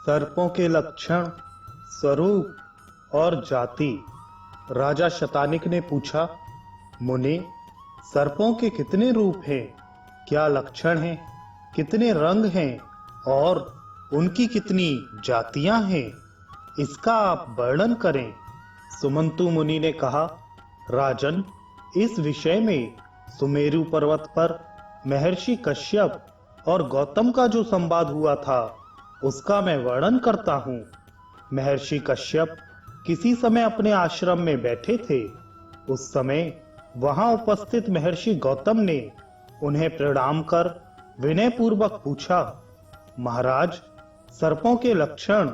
सर्पों के लक्षण, स्वरूप और जाति। राजा शतानिक ने पूछा, मुनि, सर्पों के कितने रूप हैं, क्या लक्षण हैं, कितने रंग हैं और उनकी कितनी जातियां हैं, इसका आप वर्णन करें। सुमंतु मुनि ने कहा, राजन, इस विषय में सुमेरु पर्वत पर महर्षि कश्यप और गौतम का जो संवाद हुआ था उसका मैं वर्णन करता हूँ। महर्षि कश्यप किसी समय अपने आश्रम में बैठे थे। उस समय वहां उपस्थित महर्षि गौतम ने उन्हें प्रणाम कर विनय पूर्वक पूछा, महाराज, सर्पों के लक्षण,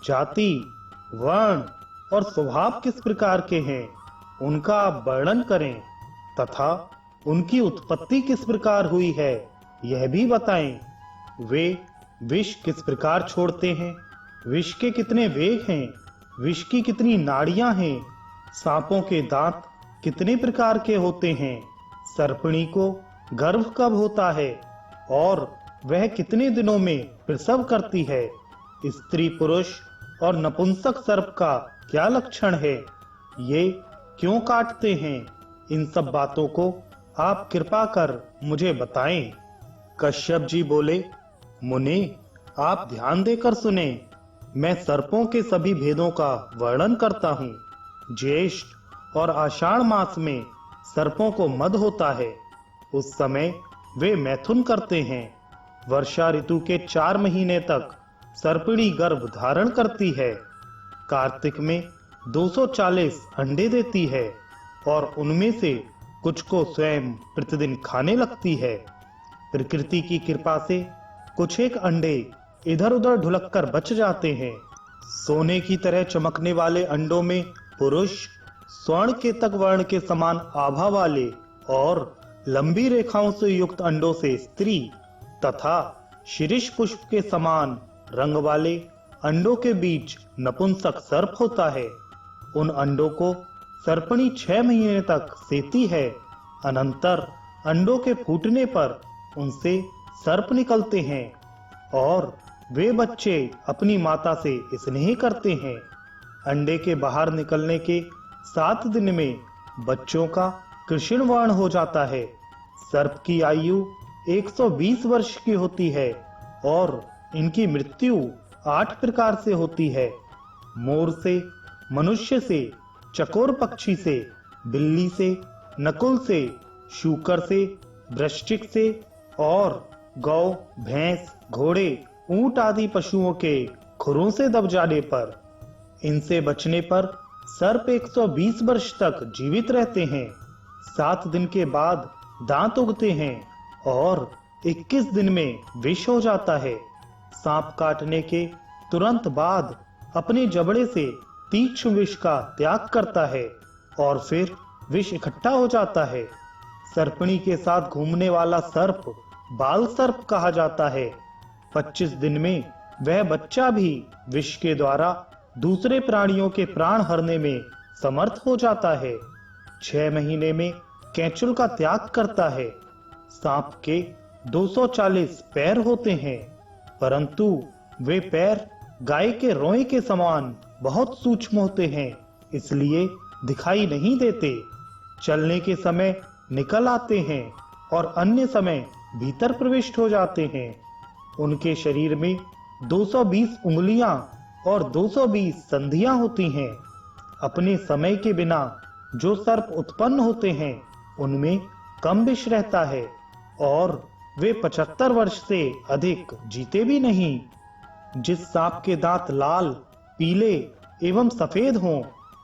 जाति, वर्ण और स्वभाव किस प्रकार के हैं, उनका आप वर्णन करें तथा उनकी उत्पत्ति किस प्रकार हुई है यह भी बताएं। वे विष किस प्रकार छोड़ते हैं, विष के कितने वेग हैं, विष की कितनी नाड़ियां हैं, सांपों के दांत कितने प्रकार के होते हैं, सर्पणी को गर्भ कब होता है और वह कितने दिनों में प्रसव करती है, स्त्री पुरुष और नपुंसक सर्प का क्या लक्षण है, ये क्यों काटते हैं, इन सब बातों को आप कृपा कर मुझे बताएं। कश्यप जी बोले, मुनि, आप ध्यान देकर सुने, मैं सर्पों के सभी भेदों का वर्णन करता हूँ। ज्येष्ठ और आषाढ़ मास में सर्पों को मद होता है, उस समय वे मैथुन करते हैं। वर्षा ऋतु के 4 महीने तक सर्पिणी गर्भ धारण करती है। कार्तिक में 240 अंडे देती है और उनमें से कुछ को स्वयं प्रतिदिन खाने लगती है। प्रकृति की कृपा से कुछ एक अंडे इधर उधर ढुलक कर बच जाते हैं। सोने की तरह चमकने वाले अंडों में पुरुष, स्वर्ण केतक वर्ण के समान आभा वाले और लंबी रेखाओं से युक्त अंडों से स्त्री तथा शीर्ष पुष्प के समान रंग वाले अंडों के बीच नपुंसक सर्प होता है। उन अंडों को सर्पणी 6 महीने तक सेती है। अनंतर अंडों के फूटने पर उनसे सर्प निकलते हैं और वे बच्चे अपनी माता से स्नेह करते हैं। अंडे के बाहर निकलने के 7 दिन में बच्चों का कृष्ण वर्ण हो जाता है। सर्प की आयु 120 वर्ष की होती है और इनकी मृत्यु 8 प्रकार से होती है। मोर से, मनुष्य से, चकोर पक्षी से, बिल्ली से, नकुल से, शूकर से, वृश्चिक से और गौ, भैंस, घोड़े, ऊंट आदि पशुओं के खुरों से दब जाने पर। इनसे बचने पर सर्प 120 वर्ष तक जीवित रहते हैं। 7 दिन के बाद दांत उगते हैं और 21 दिन में विष हो जाता है। सांप काटने के तुरंत बाद अपने जबड़े से तीक्ष्ण विष का त्याग करता है और फिर विष इकट्ठा हो जाता है। सर्पणी के साथ घूमने वाला सर्प बाल सर्प कहा जाता है। 25 दिन में वह बच्चा भी विष के द्वारा दूसरे प्राणियों के प्राण हरने में समर्थ हो जाता है। 6 महीने में कैंचुल का त्याग करता है। सांप के 240 पैर होते हैं, परंतु वे पैर गाय के रोए के समान बहुत सूक्ष्म होते हैं, इसलिए दिखाई नहीं देते। चलने के समय निकल आते हैं और अन्य समय भीतर प्रविष्ट हो जाते हैं। उनके शरीर में 220 उंगलियां और 220 संधियां होती हैं। अपने समय के बिना जो सर्प उत्पन्न होते हैं उनमें कम विष रहता है और वे 75 वर्ष से अधिक जीते भी नहीं। जिस सांप के दांत लाल, पीले एवं सफेद हों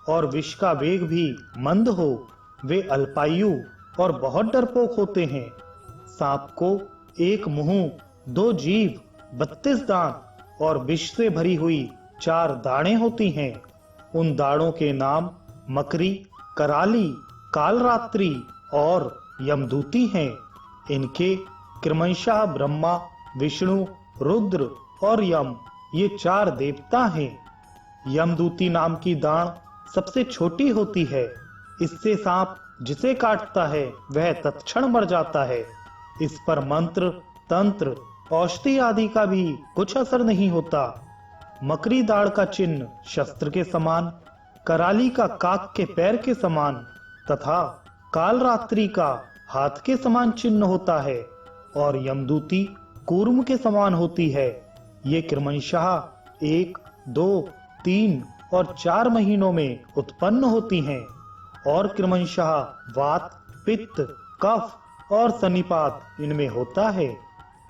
और विष का वेग भी मंद हो, वे अल्पायु और बहुत डरपोक होते हैं। सांप को 1 मुंह, 2 जीभ, 32 दांत और विष से भरी हुई 4 दाढ़ें होती हैं। उन दाढ़ों के नाम मकरी, कराली, कालरात्रि और यमदूती हैं। इनके क्रमशः ब्रह्मा, विष्णु, रुद्र और यम ये 4 देवता हैं। यमदूती नाम की दाढ़ सबसे छोटी होती है। इससे सांप जिसे काटता है वह तत्क्षण मर जाता है। इस पर मंत्र, तंत्र, औषधि आदि का भी कुछ असर नहीं होता। मकरी दाढ़ का चिन्ह शस्त्र के समान, कराली का काक के पैर के समान तथा कालरात्रि का हाथ के समान चिन्ह होता है और यमदूती कूर्म के समान होती है। ये क्रमशः 1, 2, 3 और 4 महीनों में उत्पन्न होती हैं और क्रमशः वात, पित्त, कफ और सन्निपात इनमें होता है।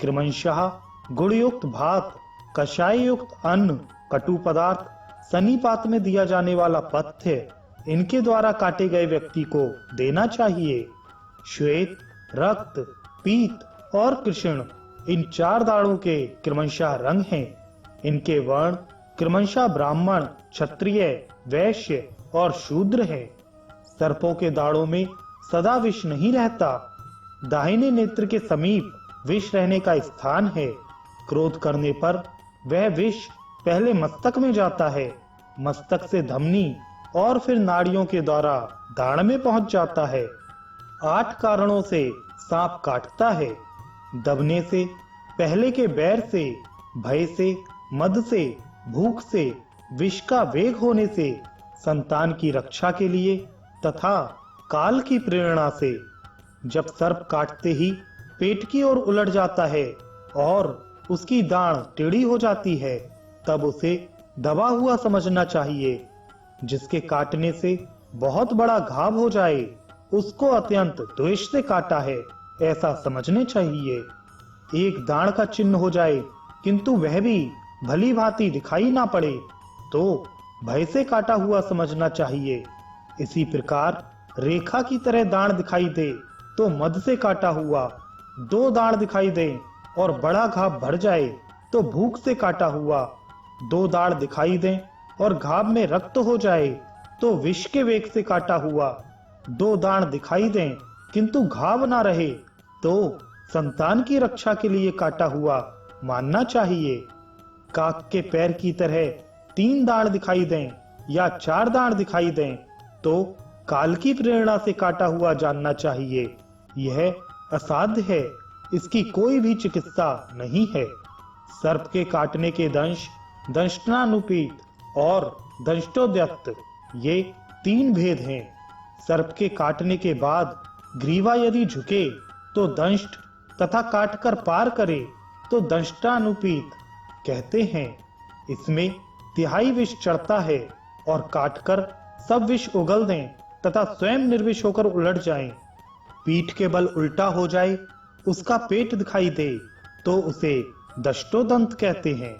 क्रमशः गुणयुक्त भात, कषाय युक्त अन्न, कटु पदार्थ, सन्निपात में दिया जाने वाला पथ्य इनके द्वारा काटे गए व्यक्ति को देना चाहिए। श्वेत, रक्त, पीत और कृष्ण इन 4 दाढ़ों के क्रमशः रंग हैं। इनके वर्ण क्रमशः ब्राह्मण, क्षत्रिय, वैश्य और शूद्र हैं। सर्पों के दाढ़ों में सदा विष नहीं रहता। दाहिने नेत्र के समीप विष रहने का स्थान है। क्रोध करने पर वह विष पहले मस्तक में जाता है, मस्तक से धमनी और फिर नाड़ियों के द्वारा दाढ़ में पहुंच जाता है। 8 कारणों से सांप काटता है। दबने से, पहले के बैर से, भय से, मद से, भूख से, विष का वेग होने से, संतान की रक्षा के लिए तथा काल की प्रेरणा से। जब सर्प काटते ही पेट की ओर उलट जाता है और उसकी दाढ़ टेढ़ी हो जाती है, तब उसे दबा हुआ समझना चाहिए। जिसके काटने से बहुत बड़ा घाव हो जाए, उसको अत्यंत द्वेष से काटा है, ऐसा समझने चाहिए। एक दाढ़ का चिन्ह हो जाए किंतु वह भी भली भांति दिखाई ना पड़े, तो भय से काटा हुआ समझना चाहिए। इसी प्रकार रेखा की तरह दाढ़ दिखाई दे तो मद से काटा हुआ, 2 दाढ़ दिखाई दे और बड़ा घाव भर जाए तो भूख से काटा हुआ, 2 दाढ़ दिखाई दें और घाव में रक्त हो जाए तो विष के वेग से काटा हुआ, 2 दाढ़ दिखाई दें किंतु घाव ना रहे तो संतान की रक्षा के लिए काटा हुआ मानना चाहिए। काक के पैर की तरह 3 दाढ़ दिखाई दें या 4 दाढ़ दिखाई दें तो काल की प्रेरणा से काटा हुआ जानना चाहिए। यह असाध्य है, इसकी कोई भी चिकित्सा नहीं है। सर्प के काटने के दंश, दंष्टानुपीत और दंष्टोद्यत ये 3 भेद हैं। सर्प के काटने के बाद ग्रीवा यदि झुके तो दंष्ट तथा काटकर पार करे तो दंष्टानुपीत कहते हैं। इसमें तिहाई विष चढ़ता है और काटकर सब विष उगल दें तथा स्वयं निर्विष होकर उलट जाएं। पीठ के बल उल्टा हो जाए, उसका पेट दिखाई दे तो उसे दष्टोदंत कहते हैं।